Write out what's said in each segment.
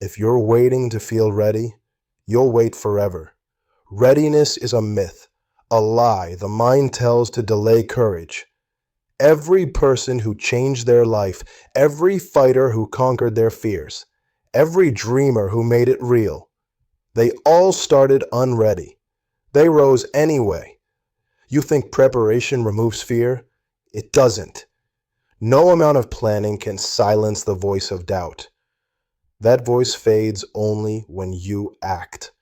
If you're waiting to feel ready, you'll wait forever. Readiness is a myth, a lie the mind tells to delay courage. Every person who changed their life, every fighter who conquered their fears, every dreamer who made it real, they all started unready. They rose anyway. You think preparation removes fear? It doesn't. No amount of planning can silence the voice of doubt. That voice fades only when you act.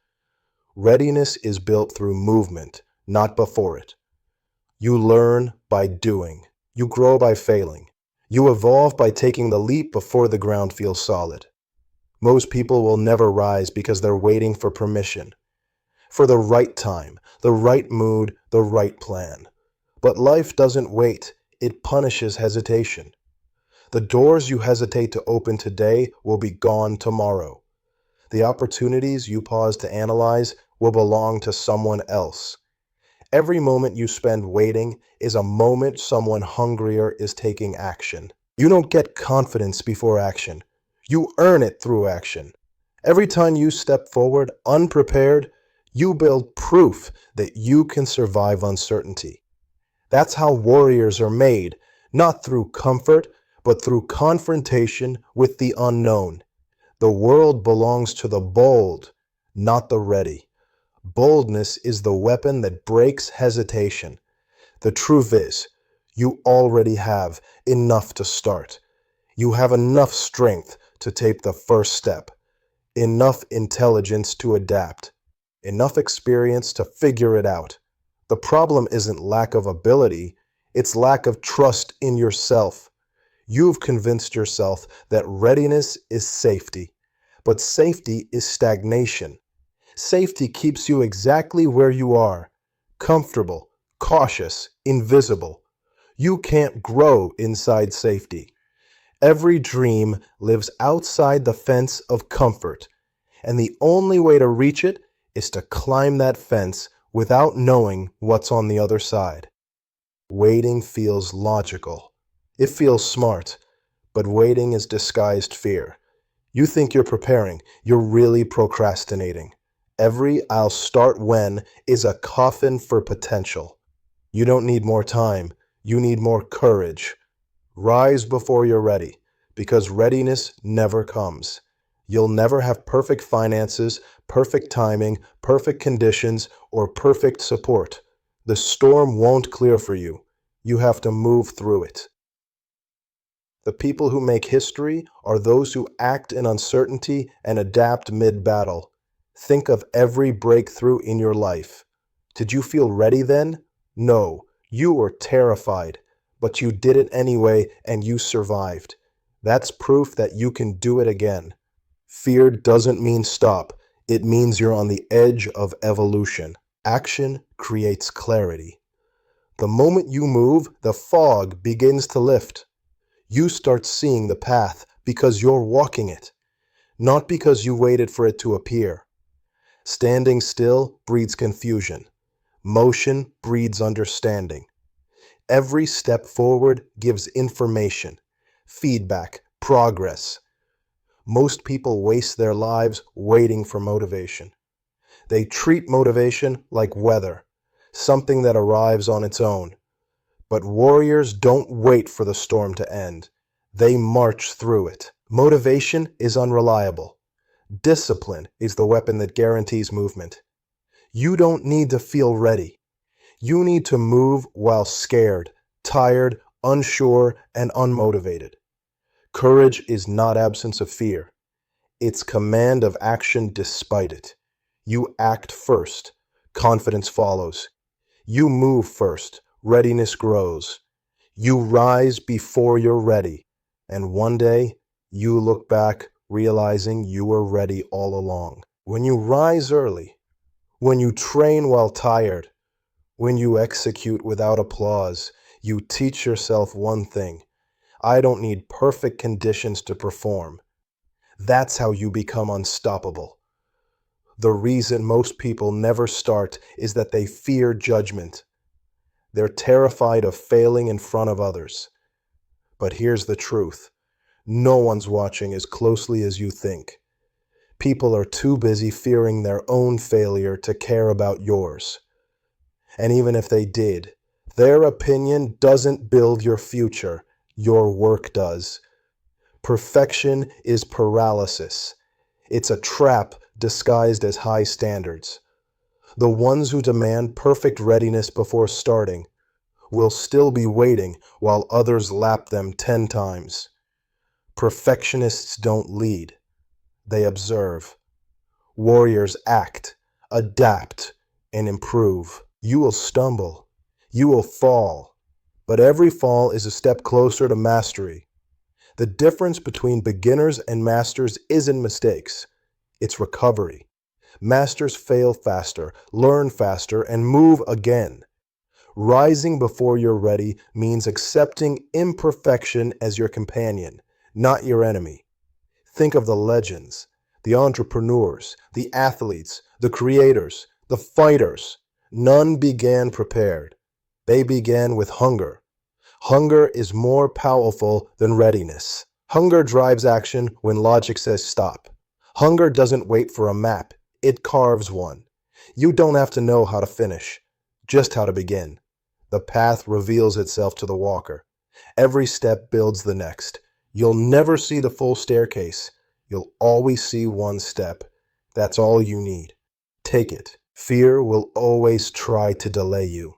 Readiness is built through movement, not before it. You learn by doing. You grow by failing. You evolve by taking the leap before the ground feels solid. Most people will never rise because they're waiting for permission, for the right time, the right mood, the right plan. But life doesn't wait. It punishes hesitation. The doors you hesitate to open today will be gone tomorrow. The opportunities you pause to analyze will belong to someone else. Every moment you spend waiting is a moment someone hungrier is taking action. You don't get confidence before action. You earn it through action. Every time you step forward unprepared, you build proof that you can survive uncertainty. That's how warriors are made, not through comfort, but through confrontation with the unknown. The world belongs to the bold, not the ready. Boldness is the weapon that breaks hesitation. The truth is, you already have enough to start. You have enough strength to take the first step, enough intelligence to adapt, enough experience to figure it out. The problem isn't lack of ability, it's lack of trust in yourself. You've convinced yourself that readiness is safety, but safety is stagnation. Safety keeps you exactly where you are, comfortable, cautious, invisible. You can't grow inside safety. Every dream lives outside the fence of comfort, and the only way to reach it is to climb that fence without knowing what's on the other side. Waiting feels logical. It feels smart, but waiting is disguised fear. You think you're preparing, you're really procrastinating. Every "I'll start when" is a coffin for potential. You don't need more time, you need more courage. Rise before you're ready, because readiness never comes. You'll never have perfect finances, perfect timing, perfect conditions, or perfect support. The storm won't clear for you. You have to move through it. The people who make history are those who act in uncertainty and adapt mid-battle. Think of every breakthrough in your life. Did you feel ready then? No, you were terrified, but you did it anyway and you survived. That's proof that you can do it again. Fear doesn't mean stop. It means you're on the edge of evolution. Action creates clarity. The moment you move, the fog begins to lift. You start seeing the path because you're walking it, not because you waited for it to appear. Standing still breeds confusion. Motion breeds understanding. Every step forward gives information, feedback, progress. Most people waste their lives waiting for motivation. They treat motivation like weather, something that arrives on its own. But warriors don't wait for the storm to end. They march through it. Motivation is unreliable. Discipline is the weapon that guarantees movement. You don't need to feel ready. You need to move while scared, tired, unsure, and unmotivated. Courage is not absence of fear. It's command of action despite it. You act first. Confidence follows. You move first. Readiness grows. You rise before you're ready. And one day, you look back realizing you were ready all along. When you rise early, when you train while tired, when you execute without applause, you teach yourself one thing: I don't need perfect conditions to perform. That's how you become unstoppable. The reason most people never start is that they fear judgment. They're terrified of failing in front of others. But here's the truth. No one's watching as closely as you think. people are too busy fearing their own failure to care about yours. And even if they did, their opinion doesn't build your future. Your work does. Perfection is paralysis. It's a trap disguised as high standards. The ones who demand perfect readiness before starting will still be waiting while others lap them 10 times. Perfectionists don't lead. They observe. Warriors act, adapt, and improve. You will stumble. You will fall. But every fall is a step closer to mastery. The difference between beginners and masters isn't mistakes. It's recovery. Masters fail faster, learn faster, and move again. Rising before you're ready means accepting imperfection as your companion, not your enemy. Think of the legends, the entrepreneurs, the athletes, the creators, the fighters. None began prepared. They began with hunger. Hunger is more powerful than readiness. Hunger drives action when logic says stop. Hunger doesn't wait for a map. It carves one. You don't have to know how to finish, just how to begin. The path reveals itself to the walker. Every step builds the next. You'll never see the full staircase. You'll always see one step. That's all you need. Take it. Fear will always try to delay you.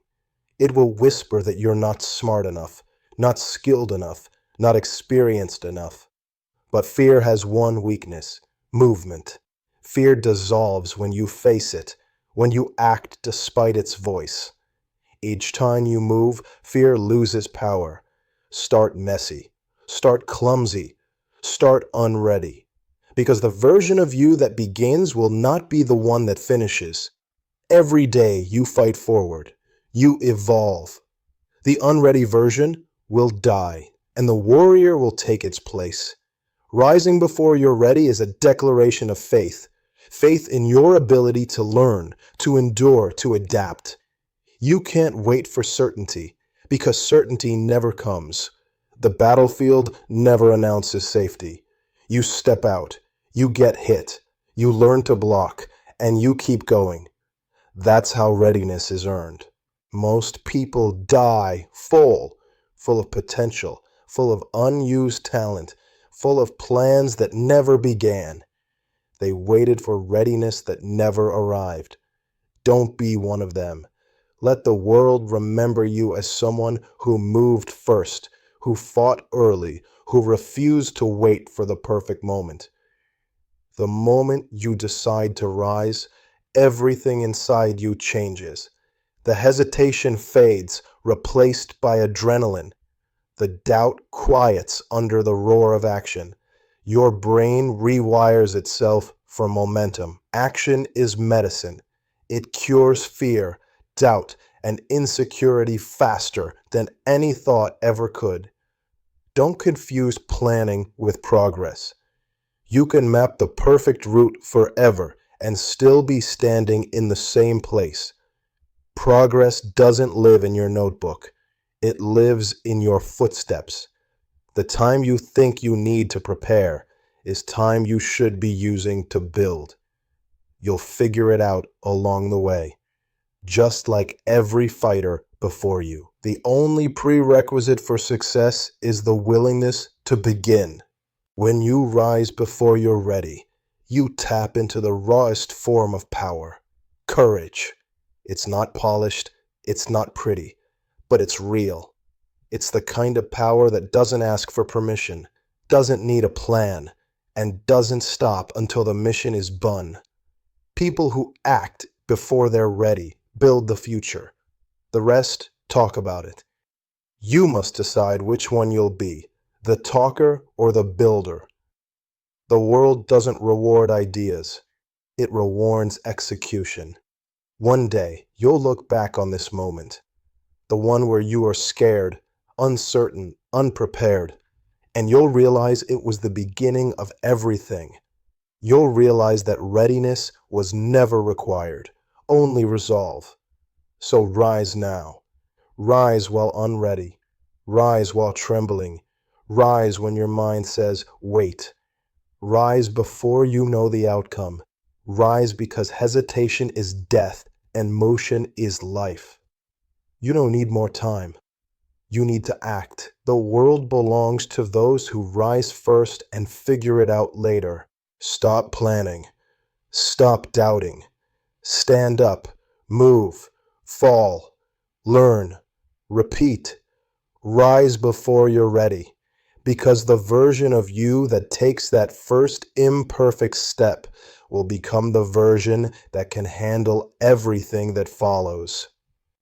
It will whisper that you're not smart enough, not skilled enough, not experienced enough. But fear has one weakness: movement. Fear dissolves when you face it, when you act despite its voice. Each time you move, fear loses power. Start messy. Start clumsy. Start unready. Because the version of you that begins will not be the one that finishes. Every day you fight forward. You evolve. The unready version will die, and the warrior will take its place. Rising before you're ready is a declaration of faith. Faith in your ability to learn, to endure, to adapt. You can't wait for certainty, because certainty never comes. The battlefield never announces safety. You step out, you get hit, you learn to block, and you keep going. That's how readiness is earned. Most people die full of potential, full of unused talent, full of plans that never began. They waited for readiness that never arrived. Don't be one of them. Let the world remember you as someone who moved first, who fought early, who refused to wait for the perfect moment. The moment you decide to rise, everything inside you changes. The hesitation fades, replaced by adrenaline. The doubt quiets under the roar of action. Your brain rewires itself for momentum. Action is medicine. It cures fear, doubt, and insecurity faster than any thought ever could. Don't confuse planning with progress. You can map the perfect route forever and still be standing in the same place. Progress doesn't live in your notebook. It lives in your footsteps. The time you think you need to prepare is time you should be using to build. You'll figure it out along the way, just like every fighter before you. The only prerequisite for success is the willingness to begin. When you rise before you're ready, you tap into the rawest form of power: courage. It's not polished, it's not pretty, but it's real. It's the kind of power that doesn't ask for permission, doesn't need a plan, and doesn't stop until the mission is done. People who act before they're ready build the future. The rest talk about it. You must decide which one you'll be, the talker or the builder. The world doesn't reward ideas. It rewards execution. One day, you'll look back on this moment, the one where you are scared, uncertain, unprepared, and you'll realize it was the beginning of everything. You'll realize that readiness was never required, only resolve. So rise now. Rise while unready. Rise while trembling. Rise when your mind says, wait. Rise before you know the outcome. Rise because hesitation is death and motion is life. You don't need more time. You need to act. The world belongs to those who rise first and figure it out later. Stop planning. Stop doubting. Stand up. Move. Fall. Learn. Repeat. Rise before you're ready. Because the version of you that takes that first imperfect step will become the version that can handle everything that follows.